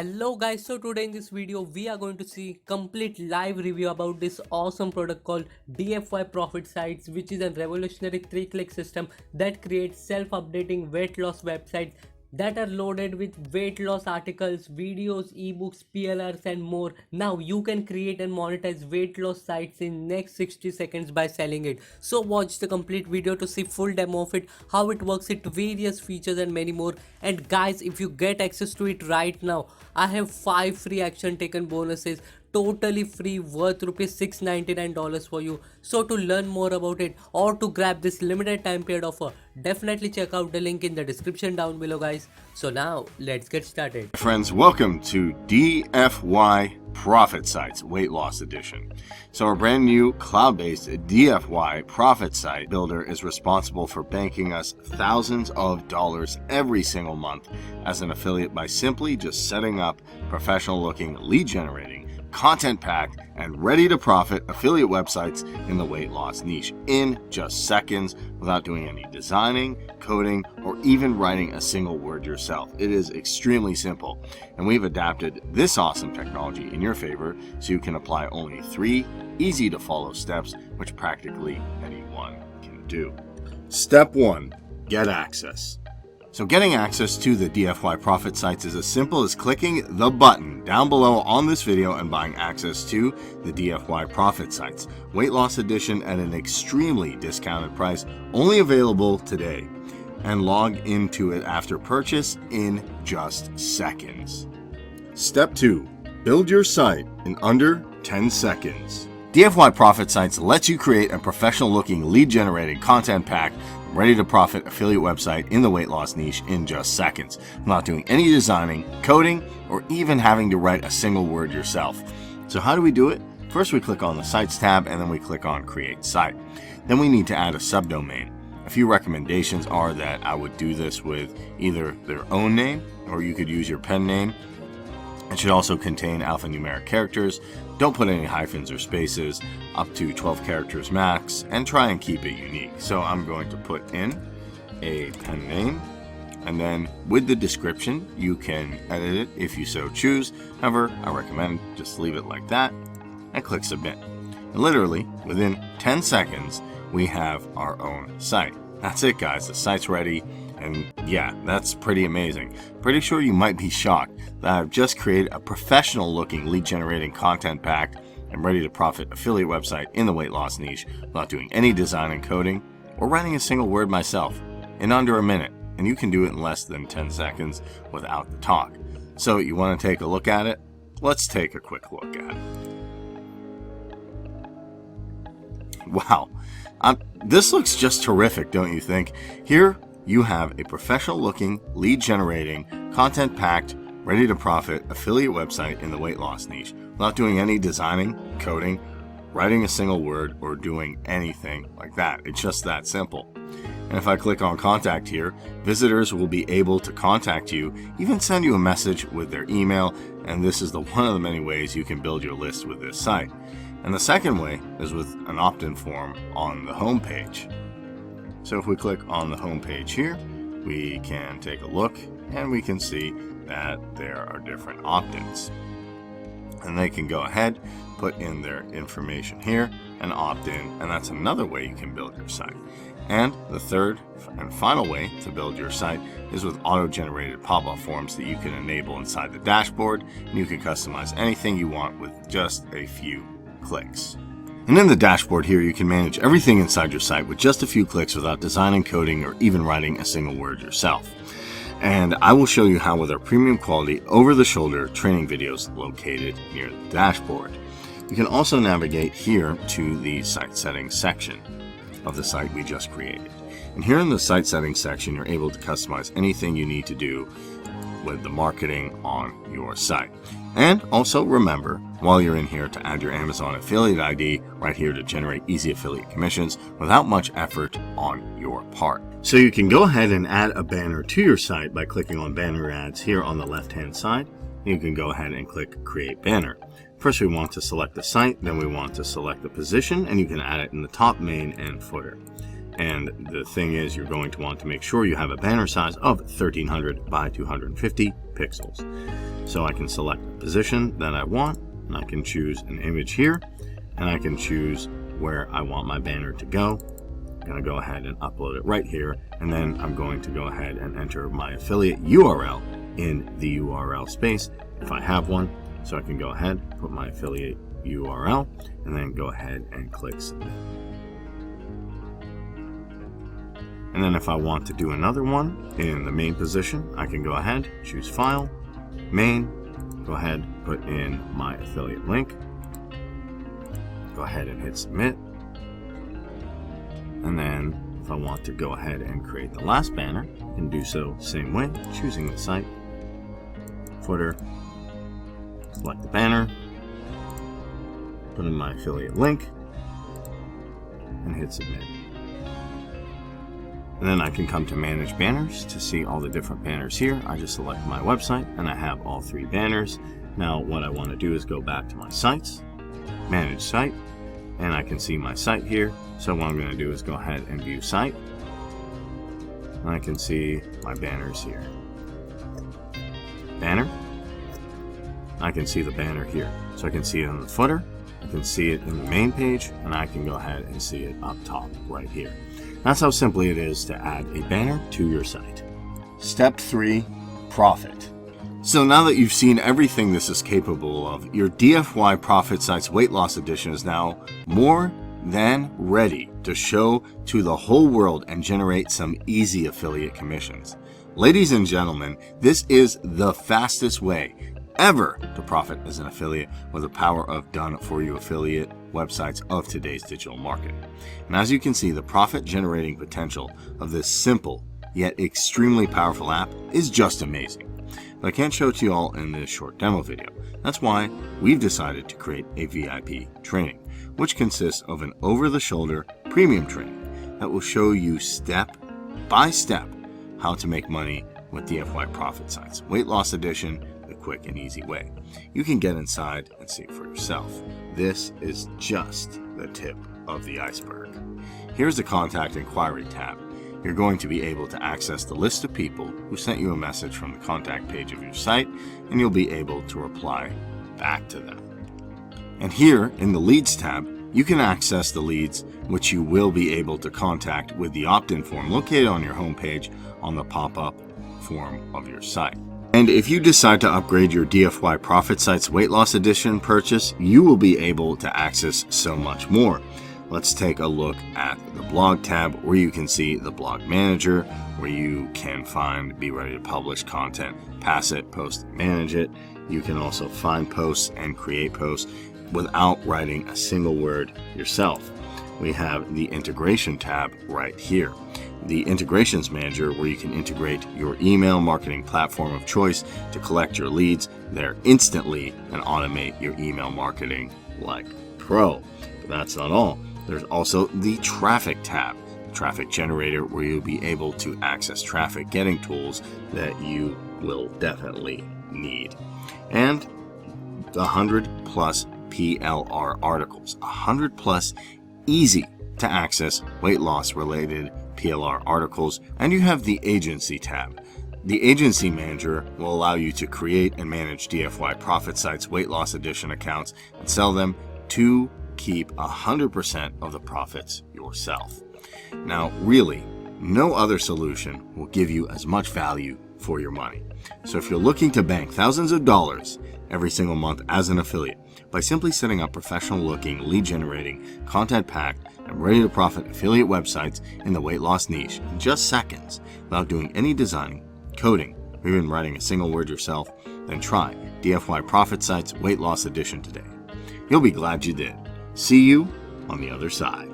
Hello guys, so today in this video we are going to see complete live review about this awesome product called DFY Profit Sites, which is a revolutionary 3-click system that creates self-updating weight loss websites that are loaded with weight loss articles, videos, ebooks, PLRs and more. Now you can create and monetize weight loss sites in next 60 seconds by selling it. So watch the complete video to see full demo of it, how it works, its various features and many more. And guys, if you get access to it right now, I have 5 free action taken bonuses totally free worth rupees $699 for you. So to learn more about it or to grab this limited time period offer, definitely check out the link in the description down below guys. So now let's get started. Friends, welcome to DFY Profit Sites Weight Loss Edition. So our brand new cloud-based DFY Profit Site Builder is responsible for banking us thousands of dollars every single month as an affiliate by simply just setting up professional looking lead generating, content packed and ready to profit affiliate websites in the weight loss niche in just seconds without doing any designing, coding, or even writing a single word yourself. It is extremely simple, and we've adapted this awesome technology in your favor so you can apply only 3 easy to follow steps which practically anyone can do. Step 1. Get access. So getting access to the DFY Profit Sites is as simple as clicking the button down below on this video and buying access to the DFY Profit Sites Weight Loss Edition at an extremely discounted price, only available today, and log into it after purchase in just seconds. Step 2. Build your site in under 10 seconds. DFY Profit Sites lets you create a professional looking lead generating content pack ready to profit affiliate website in the weight loss niche in just seconds, not doing any designing, coding, or even having to write a single word yourself. So how do we do it? First we click on the Sites tab and then we click on Create Site. Then we need to add a subdomain. A few recommendations are that I would do this with either their own name or you could use your pen name. It should also contain alphanumeric characters. Don't put any hyphens or spaces, up to 12 characters max, and try and keep it unique. So I'm going to put in a pen name, and then with the description, you can edit it if you so choose. However, I recommend just leave it like that and click submit. And literally, within 10 seconds, we have our own site. That's it guys, the site's ready. And yeah, that's pretty amazing. Pretty sure you might be shocked that I've just created a professional looking lead generating content pack and ready to profit affiliate website in the weight loss niche without doing any design and coding or writing a single word myself in under a minute. And you can do it in less than 10 seconds without the talk. So you want to take a look at it? Let's take a quick look at it. Wow, this looks just terrific, don't you think? Here you have a professional looking lead generating content packed ready to profit affiliate website in the weight loss niche without doing any designing, coding, writing a single word, or doing anything like that. It's just that simple. And if I click on contact here, visitors will be able to contact you, even send you a message with their email, and this is one of the many ways you can build your list with this site. And the second way is with an opt-in form on the home page. So if we click on the home page here, we can take a look and we can see that there are different opt-ins. And they can go ahead, put in their information here and opt in, and that's another way you can build your site. And the third and final way to build your site is with auto-generated pop-up forms that you can enable inside the dashboard, and you can customize anything you want with just a few clicks. And in the dashboard here, you can manage everything inside your site with just a few clicks without designing, coding, or even writing a single word yourself. And I will show you how with our premium quality over-the-shoulder training videos located near the dashboard. You can also navigate here to the site settings section of the site we just created. And here in the site settings section, you're able to customize anything you need to do with the marketing on your site. And also remember, while you're in here, to add your Amazon affiliate ID right here to generate easy affiliate commissions without much effort on your part. So you can go ahead and add a banner to your site by clicking on banner ads here on the left hand side. You can go ahead and click create banner. First we want to select the site, then we want to select the position, and you can add it in the top, main, and footer. And the thing is, you're going to want to make sure you have a banner size of 1300 by 250 pixels. So I can select the position that I want, and I can choose an image here, and I can choose where I want my banner to go. I'm going to go ahead and upload it right here, and then I'm going to go ahead and enter my affiliate URL in the URL space if I have one. So I can go ahead, put my affiliate URL, and then go ahead and click submit. And then if I want to do another one in the main position, I can go ahead, choose file, main, go ahead, put in my affiliate link, go ahead and hit submit. And then if I want to go ahead and create the last banner, I can do so same way, choosing the site, footer, select the banner, put in my affiliate link, and hit submit. And then I can come to manage banners to see all the different banners here. I just select my website and I have all 3 banners. Now what I want to do is go back to my sites, manage site, and I can see my site here. So what I'm going to do is go ahead and view site. And I can see my banners here. Banner. I can see the banner here. So I can see it on the footer, I can see it in the main page, and I can go ahead and see it up top right here. That's how simply it is to add a banner to your site. Step 3, profit. So now that you've seen everything this is capable of, your DFY Profit Sites Weight Loss Edition is now more than ready to show to the whole world and generate some easy affiliate commissions. Ladies and gentlemen, this is the fastest way ever to profit as an affiliate with the power of done-for-you affiliate websites of today's digital marketing. And as you can see, the profit generating potential of this simple yet extremely powerful app is just amazing. But I can't show it to you all in this short demo video. That's why we've decided to create a VIP training, which consists of an over-the-shoulder premium training that will show you step by step how to make money with DFY Profit Sites Weight Loss Edition the quick and easy way. You can get inside and see for yourself. This is just the tip of the iceberg. Here's the contact inquiry tab. You're going to be able to access the list of people who sent you a message from the contact page of your site, and you'll be able to reply back to them. And here in the leads tab, you can access the leads which you will be able to contact with the opt-in form located on your homepage on the pop-up form of your site. And if you decide to upgrade your DFY Profit Sites Weight Loss Edition purchase, you will be able to access so much more. Let's take a look at the blog tab, where you can see the blog manager, where you can find Be Ready to Publish content, pass it, post, and manage it. You can also find posts and create posts without writing a single word yourself. We have the integration tab right here. The integrations manager, where you can integrate your email marketing platform of choice to collect your leads there instantly and automate your email marketing like pro. But that's not all. There's also the traffic tab, traffic generator, where you'll be able to access traffic getting tools that you will definitely need. And 100 plus PLR articles, 100 plus easy to access weight loss related PLR articles. And you have the agency tab. The agency manager will allow you to create and manage DFY Profit Sites Weight Loss Edition accounts and sell them to keep 100% of the profits yourself. Now, really, no other solution will give you as much value for your money. So if you're looking to bank thousands of dollars every single month as an affiliate by simply setting up professional looking, lead generating, content packed, and ready to profit affiliate websites in the weight loss niche in just seconds without doing any designing, coding, or even writing a single word yourself, then try DFY Profit Sites Weight Loss Edition today. You'll be glad you did. See you on the other side.